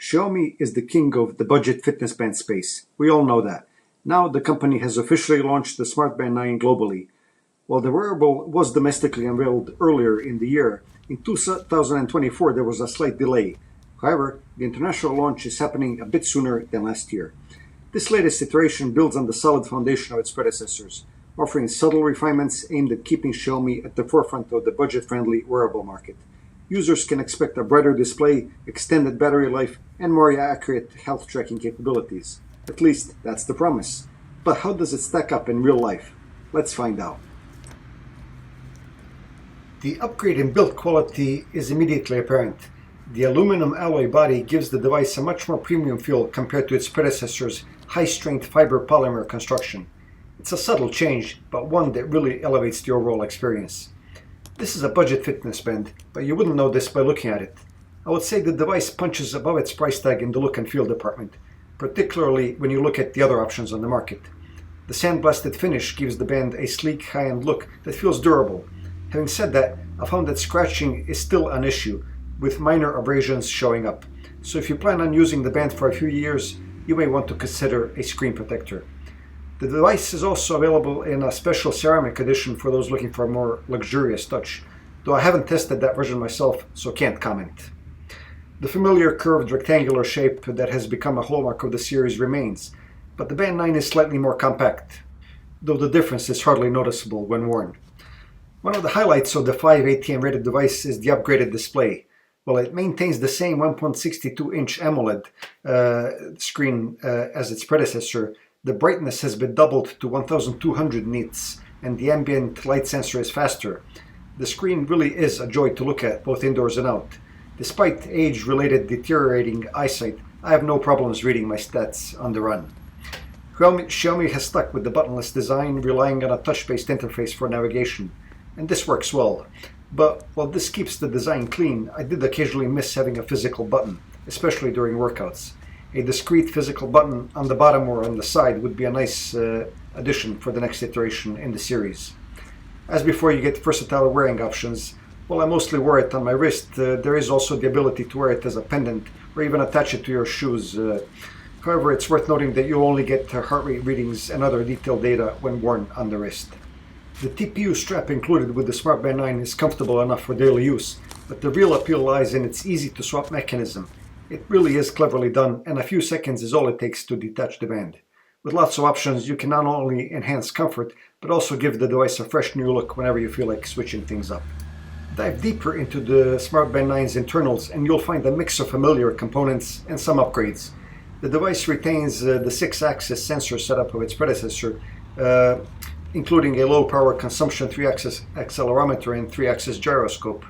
Xiaomi is the king of the budget fitness band space. We all know that. Now the company has officially launched the Smart Band 9 globally. While the wearable was domestically unveiled earlier in the year, in 2024 there was a slight delay. However, the international launch is happening a bit sooner than last year. This latest iteration builds on the solid foundation of its predecessors, offering subtle refinements aimed at keeping Xiaomi at the forefront of the budget-friendly wearable market. Users can expect a brighter display, extended battery life, and more accurate health tracking capabilities. At least, that's the promise. But how does it stack up in real life? Let's find out. The upgrade in build quality is immediately apparent. The aluminum alloy body gives the device a much more premium feel compared to its predecessor's high-strength fiber polymer construction. It's a subtle change, but one that really elevates the overall experience. This is a budget fitness band, but you wouldn't know this by looking at it. I would say the device punches above its price tag in the look and feel department, particularly when you look at the other options on the market. The sandblasted finish gives the band a sleek, high-end look that feels durable. Having said that, I found that scratching is still an issue, with minor abrasions showing up. So if you plan on using the band for a few years, you may want to consider a screen protector. The device is also available in a special ceramic edition for those looking for a more luxurious touch, though I haven't tested that version myself, so can't comment. The familiar curved rectangular shape that has become a hallmark of the series remains, but the Band 9 is slightly more compact, though the difference is hardly noticeable when worn. One of the highlights of the 5 ATM rated device is the upgraded display. While it maintains the same 1.62-inch AMOLED screen as its predecessor, the brightness has been doubled to 1200 nits, and the ambient light sensor is faster. The screen really is a joy to look at, both indoors and out. Despite age-related deteriorating eyesight, I have no problems reading my stats on the run. Xiaomi has stuck with the buttonless design, relying on a touch-based interface for navigation, and this works well. But while this keeps the design clean, I did occasionally miss having a physical button, especially during workouts. A discrete physical button on the bottom or on the side would be a nice addition for the next iteration in the series. As before, you get versatile wearing options. While I mostly wear it on my wrist, there is also the ability to wear it as a pendant or even attach it to your shoes. However, it's worth noting that you only get heart rate readings and other detailed data when worn on the wrist. The TPU strap included with the Smart Band 9 is comfortable enough for daily use, but the real appeal lies in its easy-to-swap mechanism. It really is cleverly done, and a few seconds is all it takes to detach the band. With lots of options, you can not only enhance comfort, but also give the device a fresh new look whenever you feel like switching things up. Dive deeper into the Smart Band 9's internals, and you'll find a mix of familiar components and some upgrades. The device retains the 6-axis sensor setup of its predecessor, including a low-power consumption 3-axis accelerometer and 3-axis gyroscope.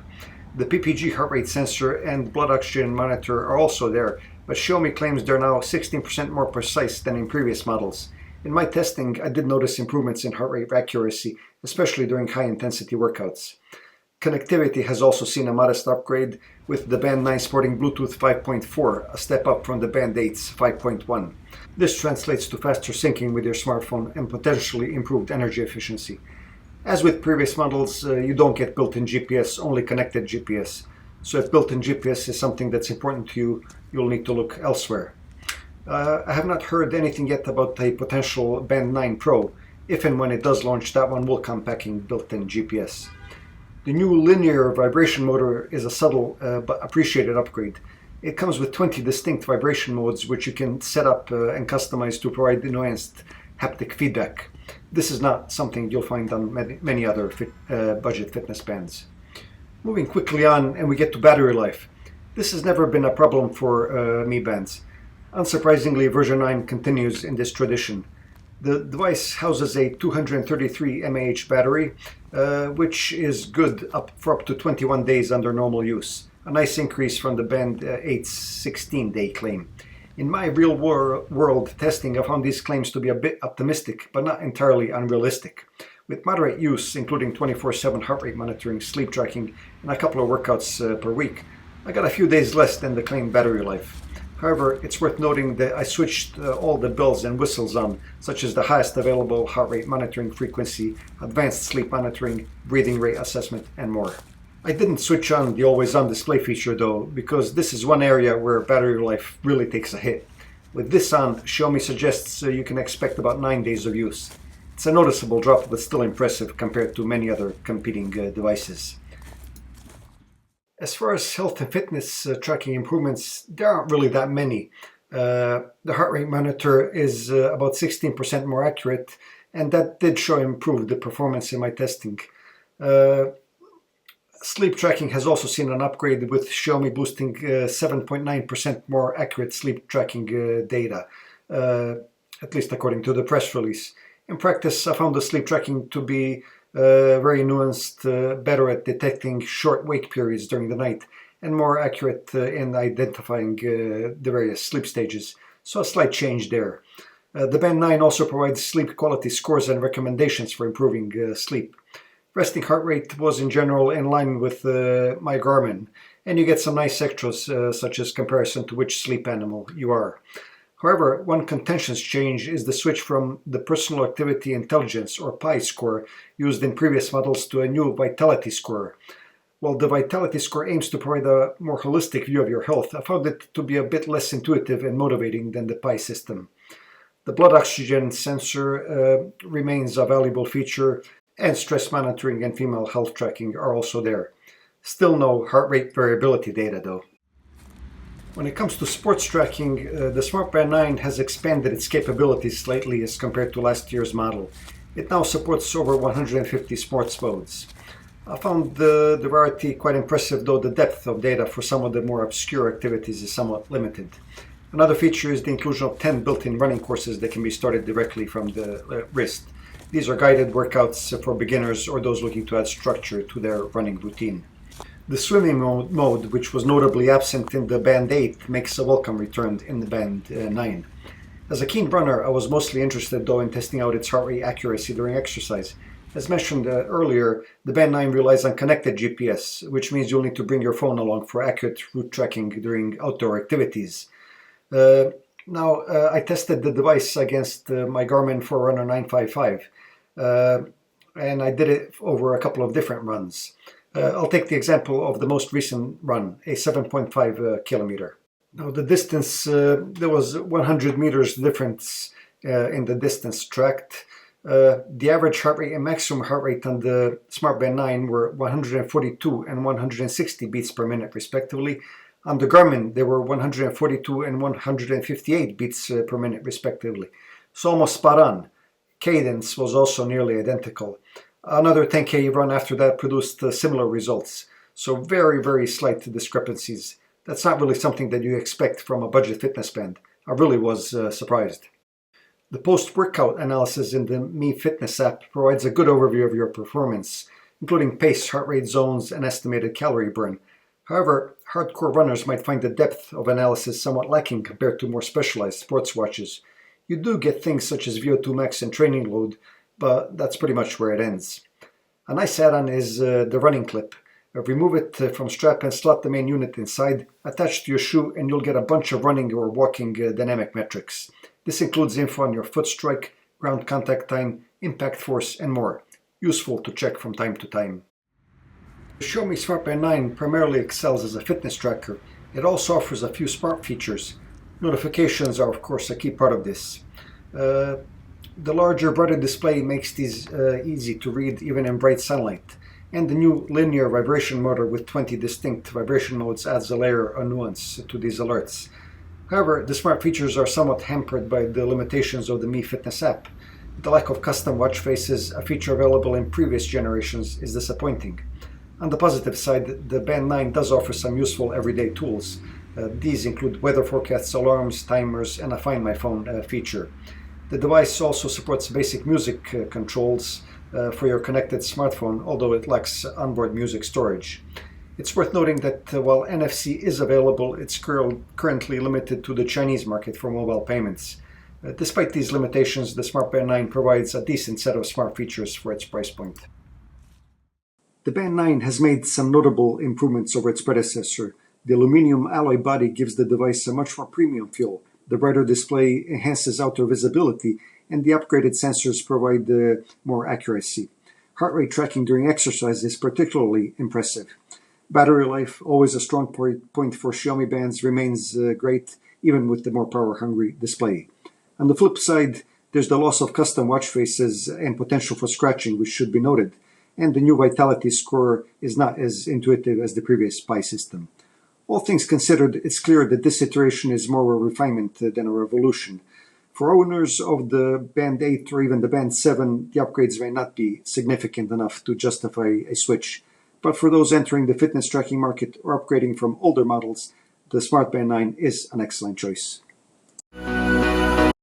The PPG heart rate sensor and blood oxygen monitor are also there, but Xiaomi claims they're now 16% more precise than in previous models. In my testing, I did notice improvements in heart rate accuracy, especially during high-intensity workouts. Connectivity has also seen a modest upgrade, with the Band 9 sporting Bluetooth 5.4, a step up from the Band 8's 5.1. This translates to faster syncing with your smartphone and potentially improved energy efficiency. As with previous models, you don't get built-in GPS, only connected GPS. So if built-in GPS is something that's important to you, you'll need to look elsewhere. I have not heard anything yet about a potential Band 9 Pro. If and when it does launch, that one will come packing built-in GPS. The new linear vibration motor is a subtle but appreciated upgrade. It comes with 20 distinct vibration modes, which you can set up and customize to provide enhanced haptic feedback. This is not something you'll find on many other budget fitness bands. Moving quickly on, and we get to battery life. This has never been a problem for Mi bands. Unsurprisingly, version 9 continues in this tradition. The device houses a 233 mAh battery, which is good for up to 21 days under normal use. A nice increase from the Band 8's 16-day claim. In my real-world testing, I found these claims to be a bit optimistic, but not entirely unrealistic. With moderate use, including 24/7 heart rate monitoring, sleep tracking, and a couple of workouts per week, I got a few days less than the claimed battery life. However, it's worth noting that I switched all the bells and whistles on, such as the highest available heart rate monitoring frequency, advanced sleep monitoring, breathing rate assessment, and more. I didn't switch on the always on display feature though, because this is one area where battery life really takes a hit. With this on, Xiaomi suggests you can expect about 9 days of use. It's a noticeable drop, but still impressive compared to many other competing devices. As far as health and fitness tracking improvements, there aren't really that many. The heart rate monitor is about 16% more accurate, and that did show improved performance in my testing. Sleep tracking has also seen an upgrade, with Xiaomi boosting 7.9% more accurate sleep tracking data, at least according to the press release. In practice, I found the sleep tracking to be very nuanced, better at detecting short wake periods during the night, and more accurate in identifying the various sleep stages. So a slight change there. The Band 9 also provides sleep quality scores and recommendations for improving sleep. Resting heart rate was in general in line with my Garmin, and you get some nice extras such as comparison to which sleep animal you are. However, one contentious change is the switch from the Personal Activity Intelligence, or PI score, used in previous models to a new Vitality score. While the Vitality score aims to provide a more holistic view of your health, I found it to be a bit less intuitive and motivating than the PI system. The blood oxygen sensor remains a valuable feature, and stress monitoring and female health tracking are also there. Still no heart rate variability data though. When it comes to sports tracking, the Smart Band 9 has expanded its capabilities slightly as compared to last year's model. It now supports over 150 sports modes. I found the variety quite impressive, though the depth of data for some of the more obscure activities is somewhat limited. Another feature is the inclusion of 10 built-in running courses that can be started directly from the wrist. These are guided workouts for beginners or those looking to add structure to their running routine. The swimming mode, which was notably absent in the Band 8, makes a welcome return in the Band 9. As a keen runner, I was mostly interested though in testing out its heart rate accuracy during exercise. As mentioned earlier, the Band 9 relies on connected GPS, which means you'll need to bring your phone along for accurate route tracking during outdoor activities. Now, I tested the device against my Garmin Forerunner 955, and I did it over a couple of different runs. I'll take the example of the most recent run, a 7.5 kilometer. Now, the distance, there was 100 meters difference in the distance tracked. The average heart rate and maximum heart rate on the Smart Band 9 were 142 and 160 beats per minute respectively. On the Garmin, they were 142 and 158 beats per minute respectively. So almost spot on. Cadence was also nearly identical. Another 10K run after that produced similar results. So very, very slight discrepancies. That's not really something that you expect from a budget fitness band. I really was surprised. The post-workout analysis in the Mi Fitness app provides a good overview of your performance, including pace, heart rate zones, and estimated calorie burn. However, hardcore runners might find the depth of analysis somewhat lacking compared to more specialized sports watches. You do get things such as VO2 max and training load, but that's pretty much where it ends. A nice add-on is the running clip. Remove it from strap and slot the main unit inside, attach to your shoe, and you'll get a bunch of running or walking dynamic metrics. This includes info on your foot strike, ground contact time, impact force, and more. Useful to check from time to time. The Xiaomi Smart Band 9 primarily excels as a fitness tracker. It also offers a few smart features. Notifications are of course a key part of this. The larger, brighter display makes these easy to read even in bright sunlight. And the new linear vibration motor with 20 distinct vibration modes adds a layer of nuance to these alerts. However, the smart features are somewhat hampered by the limitations of the Mi Fitness app. The lack of custom watch faces, a feature available in previous generations, is disappointing. On the positive side, the Band 9 does offer some useful everyday tools. These include weather forecasts, alarms, timers, and a Find My Phone feature. The device also supports basic music controls for your connected smartphone, although it lacks onboard music storage. It's worth noting that while NFC is available, it's currently limited to the Chinese market for mobile payments. Despite these limitations, the Smart Band 9 provides a decent set of smart features for its price point. The Band 9 has made some notable improvements over its predecessor. The aluminum alloy body gives the device a much more premium feel. The brighter display enhances outdoor visibility, and the upgraded sensors provide more accuracy. Heart rate tracking during exercise is particularly impressive. Battery life, always a strong point for Xiaomi bands, remains great even with the more power-hungry display. On the flip side, there's the loss of custom watch faces and potential for scratching, which should be noted. And the new Vitality score is not as intuitive as the previous Pi system. All things considered, it's clear that this iteration is more a refinement than a revolution. For owners of the Band 8 or even the Band 7, the upgrades may not be significant enough to justify a switch. But for those entering the fitness tracking market or upgrading from older models, the Smart Band 9 is an excellent choice.